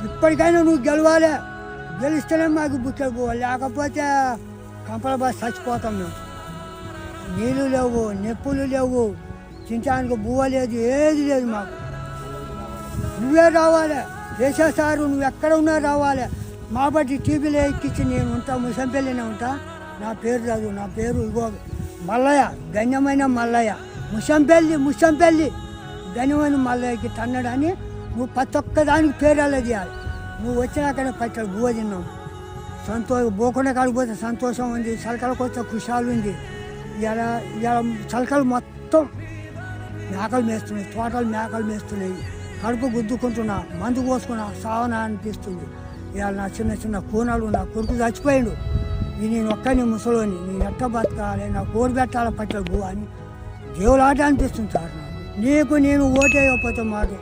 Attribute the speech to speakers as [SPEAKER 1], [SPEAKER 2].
[SPEAKER 1] ఇప్పటికైనా నువ్వు గెలవాలి, గెలిస్తేనే మాకు బుట్టలు పోవాలి, లేకపోతే కంపల బాగా చచ్చిపోతాం మేము. నీళ్ళు లేవు, నెప్పులు లేవు, తినడానికి బువ్వ లేదు, ఏది లేదు మాకు. నువ్వే రావాలి చేసేసారు, నువ్వు ఎక్కడ ఉన్నా రావాలి. మా బట్టి టీవీలో ఎక్కించి నేను ఉంటా, ముసంపల్లినే ఉంటా. నా పేరు చదువు, నా పేరు ఇగో మల్లయ్య, గణ్యమైన మల్లయ్య. ముసంపల్లి గణ్యమైన మల్లయ్యకి తన్నడని నువ్వు ప్రతి ఒక్క దానికి పేరాలే చేయాలి. నువ్వు వచ్చినాకనే పచ్చడి బువ్వ తిన్నావు. బోకుండా కాడిపోతే సంతోషం ఉంది, చలకలకు వస్తే ఖుషాలు ఉంది. ఇలా చలకలు మొత్తం మేకలు మేస్తున్నాయి, తోటలు మేకలు మేస్తున్నాయి. కడుపు గుద్దుకుంటున్నా, మందు పోసుకున్నా, సావనా అనిపిస్తుంది. ఇవాళ నా చిన్న కూనలు, నా కొడుకు చచ్చిపోయాడు. నేను ఒక్కని ముసలోని, నేను ఎట్ట బతకాలి, నా కోడి పెట్టాలి పచ్చడి బువ్వ అని దేవులాట అనిపిస్తుంది సార్. నీకు నేను ఓటేయకపోతే మాకు